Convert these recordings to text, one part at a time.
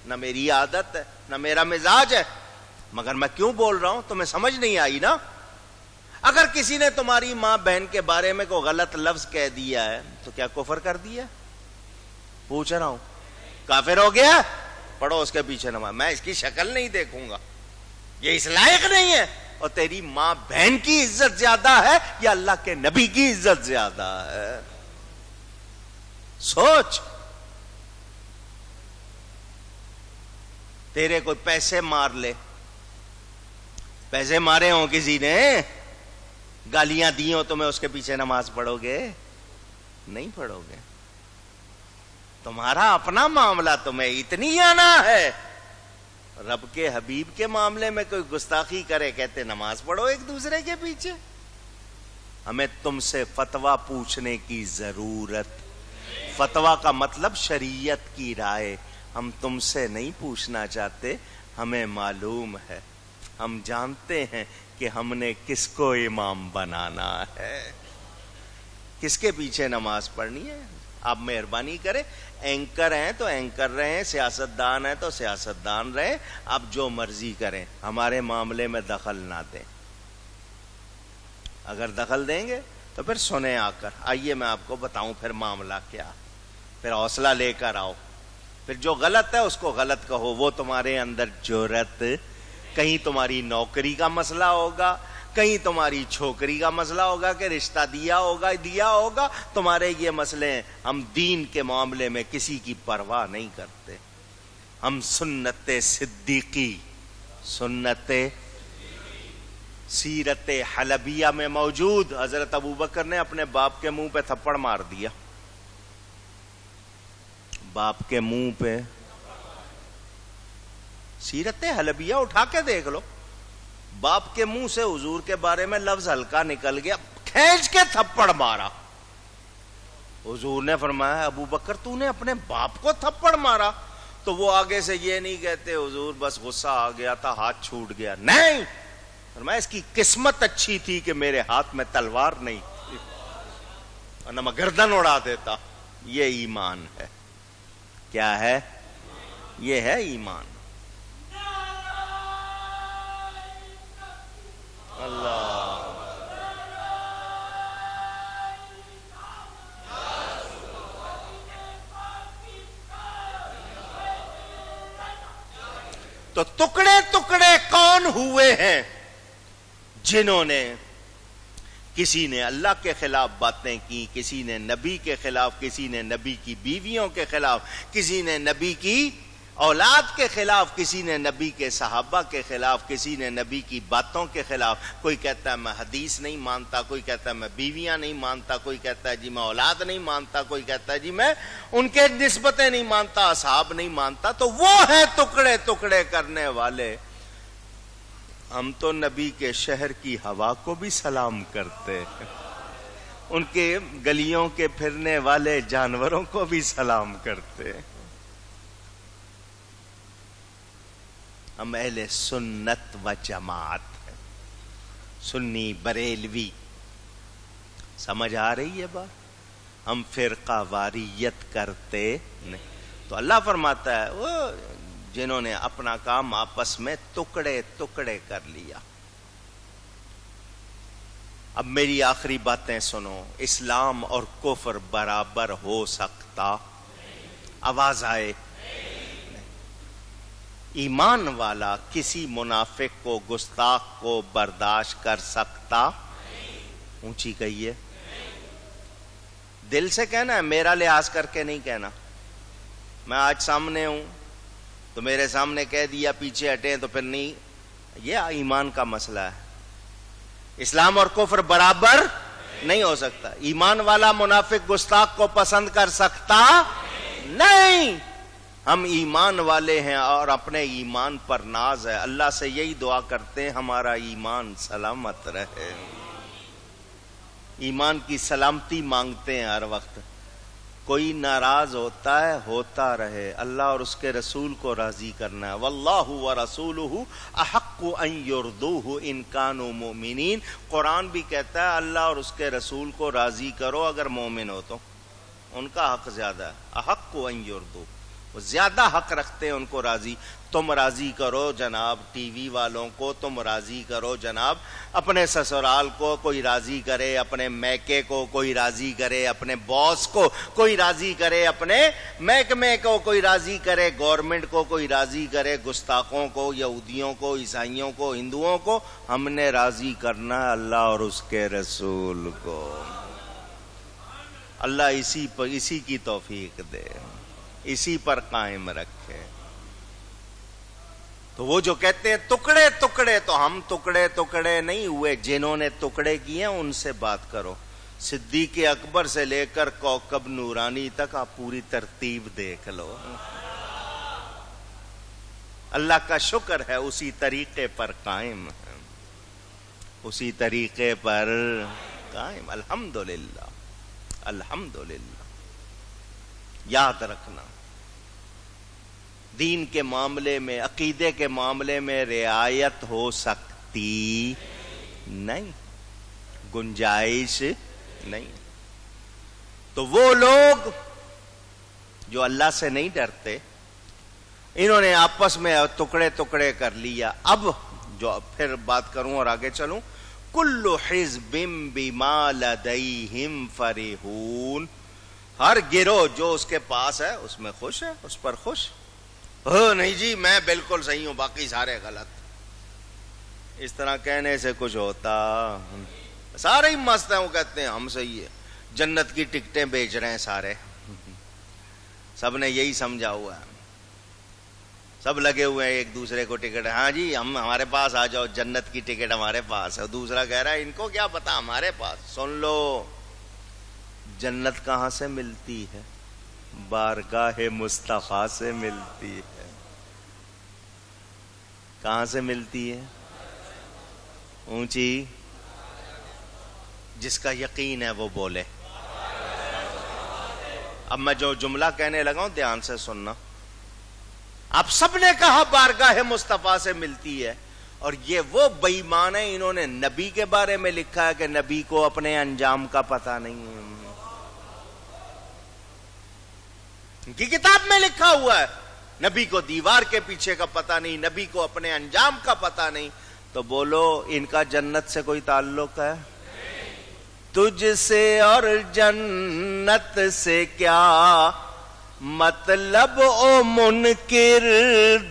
نہ میری عادت ہے، نہ میرا مزاج ہے، مگر میں کیوں بول رہا ہوں تمہیں سمجھ نہیں آئی نا؟ اگر کسی نے تمہاری ماں بہن کے بارے میں کوئی غلط لفظ کہہ دیا ہے تو کیا کفر کر دیا؟ پوچھ رہا ہوں، کافر ہو گیا؟ پڑھو اس کے پیچھے نماز، میں اس کی شکل نہیں دیکھوں گا، یہ اس لائق نہیں ہے۔ اور تیری ماں بہن کی عزت زیادہ ہے یا اللہ کے نبی کی عزت زیادہ ہے؟ سوچ۔ تیرے کوئی پیسے مار لے، پیسے مارے ہوں کسی نے، گالیاں دی ہوں، تمہیں اس کے پیچھے نماز پڑھو گے؟ نہیں پڑھو گے۔ تمہارا اپنا معاملہ تمہیں اتنی آنا ہے، رب کے حبیب کے معاملے میں کوئی گستاخی کرے کہتے نماز پڑھو ایک دوسرے کے پیچھے۔ ہمیں تم سے فتویٰ پوچھنے کی ضرورت، فتویٰ کا مطلب شریعت کی رائے، ہم تم سے نہیں پوچھنا چاہتے، ہمیں معلوم ہے، ہم جانتے ہیں کہ ہم نے کس کو امام بنانا ہے، کس کے پیچھے نماز پڑھنی ہے۔ آپ مہربانی کریں، اینکر ہیں تو اینکر رہیں، سیاستدان ہیں تو سیاستدان رہیں، آپ جو مرضی کریں، ہمارے معاملے میں دخل نہ دیں۔ اگر دخل دیں گے تو پھر سنیں آ کر، آئیے میں آپ کو بتاؤں پھر معاملہ کیا، پھر حوصلہ لے کر آؤ، پھر جو غلط ہے اس کو غلط کہو، وہ تمہارے اندر جرأت، کہیں تمہاری نوکری کا مسئلہ ہوگا، کہیں تمہاری چھوکری کا مسئلہ ہوگا کہ رشتہ دیا ہوگا، تمہارے یہ مسئلے ہیں۔ ہم دین کے معاملے میں کسی کی پرواہ نہیں کرتے، ہم سنت صدیقی، سنت سیرت حلبیہ میں موجود حضرت ابوبکر نے اپنے باپ کے منہ پہ تھپڑ مار دیا، باپ کے منہ پہ، سیرت حلبیہ اٹھا کے دیکھ لو، باپ کے منہ سے حضور کے بارے میں لفظ ہلکا نکل گیا، کھینچ کے تھپڑ مارا۔ حضور نے فرمایا ابو بکر تو نے اپنے باپ کو تھپڑ مارا؟ تو وہ آگے سے یہ نہیں کہتے حضور بس غصہ آ گیا تھا، ہاتھ چھوٹ گیا، نہیں، فرمایا اس کی قسمت اچھی تھی کہ میرے ہاتھ میں تلوار نہیں تھی ورنہ میں گردن اڑا دیتا۔ یہ ایمان ہے، کیا ہے؟ یہ ہے ایمان۔ اللہ تو ٹکڑے ٹکڑے کون ہوئے ہیں جنہوں نے، کسی نے اللہ کے خلاف باتیں کی، کسی نے نبی کے خلاف، کسی نے نبی کی بیویوں کے خلاف، کسی نے نبی کی اولاد کے خلاف، کسی نے نبی کے صحابہ کے خلاف، کسی نے نبی کی باتوں کے خلاف۔ کوئی کہتا ہے میں حدیث نہیں مانتا، کوئی کہتا ہے میں بیویاں نہیں مانتا، کوئی کہتا ہے جی میں اولاد نہیں مانتا، کوئی کہتا ہے جی میں ان کے نسبتیں نہیں مانتا، اصحاب نہیں مانتا۔ تو وہ ہیں ٹکڑے ٹکڑے کرنے والے۔ ہم تو نبی کے شہر کی ہوا کو بھی سلام کرتے ہیں، ان کے گلیوں کے پھرنے والے جانوروں کو بھی سلام کرتے ہیں۔ ہم اہل سنت و جماعت ہیں، سنی بریلوی، سمجھ آ رہی ہے بات؟ ہم فرقہ واریت کرتے نہیں۔ تو اللہ فرماتا ہے وہ جنہوں نے اپنا کام آپس میں ٹکڑے ٹکڑے کر لیا۔ اب میری آخری باتیں سنو، اسلام اور کفر برابر ہو سکتا؟ آواز آئے؟ ایمان والا کسی منافق کو، گستاخ کو برداشت کر سکتا؟ اونچی کہیے۔ دل سے کہنا ہے، میرا لحاظ کر کے نہیں کہنا۔ میں آج سامنے ہوں تو میرے سامنے کہہ دیا پیچھے ہٹیں تو پھر نہیں، یہ ایمان کا مسئلہ ہے۔ اسلام اور کفر برابر نہیں ہو سکتا۔ ایمان والا منافق گستاخ کو پسند کر سکتا نہیں۔ ہم ایمان والے ہیں اور اپنے ایمان پر ناز ہے، اللہ سے یہی دعا کرتے ہیں ہمارا ایمان سلامت رہے، ایمان کی سلامتی مانگتے ہیں ہر وقت۔ کوئی ناراض ہوتا ہے، ہوتا رہے، اللہ اور اس کے رسول کو راضی کرنا ہے۔ واللہ ورسولہ احق ان یرضوہ ان کانوا مؤمنین۔ قرآن بھی کہتا ہے اللہ اور اس کے رسول کو راضی کرو اگر مومن ہو تو، ان کا حق زیادہ ہے۔ احق ان یرضوہ، وہ زیادہ حق رکھتے ہیں ان کو راضی. تم راضی کرو جناب ٹی وی والوں کو, تم راضی کرو جناب اپنے سسرال کو, کوئی راضی کرے اپنے میکے کو, کوئی راضی کرے اپنے باس کو, کوئی راضی کرے اپنے محکمے کو, کوئی راضی کرے گورنمنٹ کو, کوئی راضی کرے گستاخوں کو, یہودیوں کو, عیسائیوں کو, ہندوؤں کو. ہم نے راضی کرنا ہے اللہ اور اس کے رسول کو. اللہ اسی کی توفیق دے, اسی پر قائم رکھے. تو وہ جو کہتے ہیں ٹکڑے ٹکڑے, تو ہم ٹکڑے ٹکڑے نہیں ہوئے, جنہوں نے ٹکڑے کیے ان سے بات کرو. صدیق اکبر سے لے کر کوکب نورانی تک آپ پوری ترتیب دیکھ لو. اللہ کا شکر ہے اسی طریقے پر قائم ہے, اسی طریقے پر قائم. الحمدللہ الحمدللہ. یاد رکھنا دین کے معاملے میں, عقیدے کے معاملے میں رعایت ہو سکتی نہیں, گنجائش نہیں. تو وہ لوگ جو اللہ سے نہیں ڈرتے, انہوں نے آپس میں ٹکڑے ٹکڑے کر لیا. اب جو پھر بات کروں اور آگے چلوں, کل حزب بما لدیہم فرحون, ہر گروہ جو اس کے پاس ہے اس میں خوش ہے, اس پر خوش. نہیں جی میں بالکل صحیح ہوں باقی سارے غلط. اس طرح کہنے سے کچھ ہوتا, سارے ہی مست ہیں, وہ کہتے ہیں ہم صحیح ہے, جنت کی ٹکٹیں بیچ رہے ہیں سارے, سب نے یہی سمجھا ہوا ہے, سب لگے ہوئے ہیں ایک دوسرے کو ٹکٹ, ہاں جی ہم ہمارے پاس آ جاؤ, جنت کی ٹکٹ ہمارے پاس ہے. دوسرا کہہ رہا ہے ان کو کیا پتا ہمارے پاس. سن لو, جنت کہاں سے ملتی ہے؟ بارگاہ مصطفیٰ سے ملتی ہے. کہاں سے ملتی ہے؟ اونچی. جس کا یقین ہے وہ بولے. اب میں جو جملہ کہنے لگا ہوں دھیان سے سننا. آپ سب نے کہا بارگاہ مصطفیٰ سے ملتی ہے, اور یہ وہ بے ایمان ہیں, انہوں نے نبی کے بارے میں لکھا ہے کہ نبی کو اپنے انجام کا پتہ نہیں ہے. ان کی کتاب میں لکھا ہوا ہے نبی کو دیوار کے پیچھے کا پتہ نہیں, نبی کو اپنے انجام کا پتہ نہیں. تو بولو ان کا جنت سے کوئی تعلق ہے؟ تجھ سے اور جنت سے کیا مطلب او منکر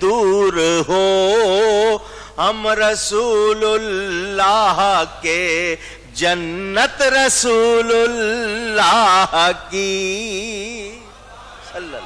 دور ہو, ہم رسول اللہ کے جنت رسول اللہ کی. صلی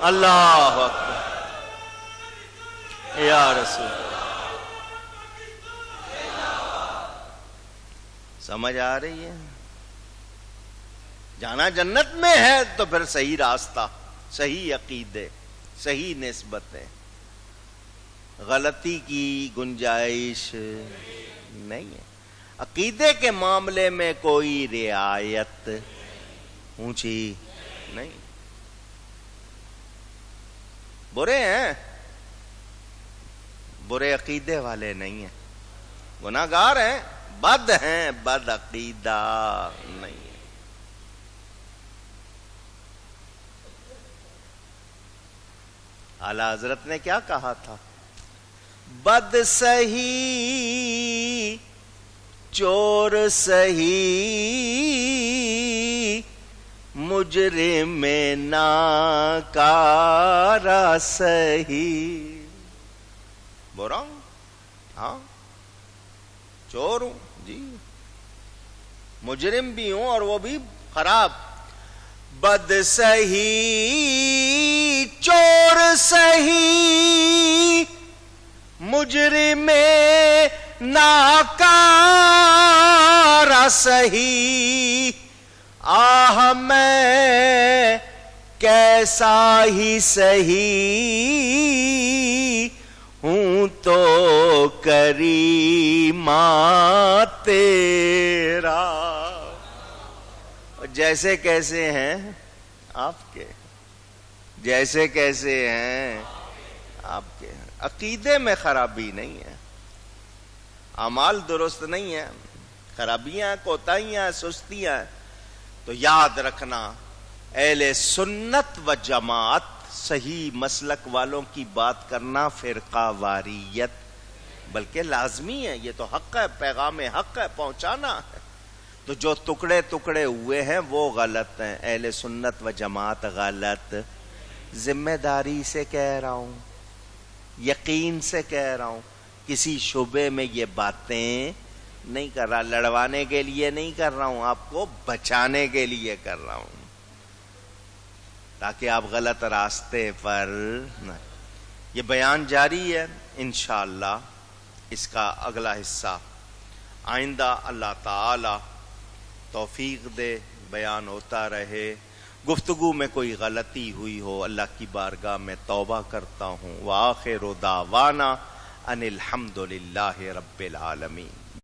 اللہ اکبر یا رسول اللہ. سمجھ آ رہی ہے؟ جانا جنت میں ہے تو پھر صحیح راستہ, صحیح عقیدے, صحیح نسبتیں, غلطی کی گنجائش نہیں ہے. عقیدے کے معاملے میں کوئی رعایت اونچی نہیں. برے ہیں, برے عقیدے والے نہیں ہیں, گناہگار ہیں, بد ہیں, بد عقیدہ نہیں ہے. اعلی حضرت نے کیا کہا تھا؟ بد سہی چور سہی مجرم ناکارا سہی. برا ہوں, ہاں چور ہوں جی, مجرم بھی ہوں اور وہ بھی خراب. بد سہی چور سہی مجرم ناکارا سہی. آہ میں کیسا ہی سہی ہوں تو کریما تیرا. جیسے کیسے ہیں آپ کے, جیسے کیسے ہیں آپ کے. عقیدے میں خرابی نہیں ہے, اعمال درست نہیں ہے, خرابیاں, کوتاہیاں, سستیاں. تو یاد رکھنا اہل سنت و جماعت صحیح مسلک والوں کی بات کرنا فرقہ واریت بلکہ لازمی ہے. یہ تو حق ہے، پیغام حق ہے، پہنچانا ہے. تو جو ٹکڑے ٹکڑے ہوئے ہیں وہ غلط ہیں. اہل سنت و جماعت غلط. ذمہ داری سے کہہ رہا ہوں، یقین سے کہہ رہا ہوں، کسی شعبے میں یہ باتیں نہیں کر رہا، لڑوانے کے لیے نہیں کر رہا ہوں، آپ کو بچانے کے لیے کر رہا ہوں تاکہ آپ غلط راستے پر نہ. یہ بیان جاری ہے انشاءاللہ. اس کا اگلا حصہ آئندہ اللہ تعالی توفیق دے بیان ہوتا رہے. گفتگو میں کوئی غلطی ہوئی ہو اللہ کی بارگاہ میں توبہ کرتا ہوں. وآخر دعوانا ان الحمد للہ رب العالمین.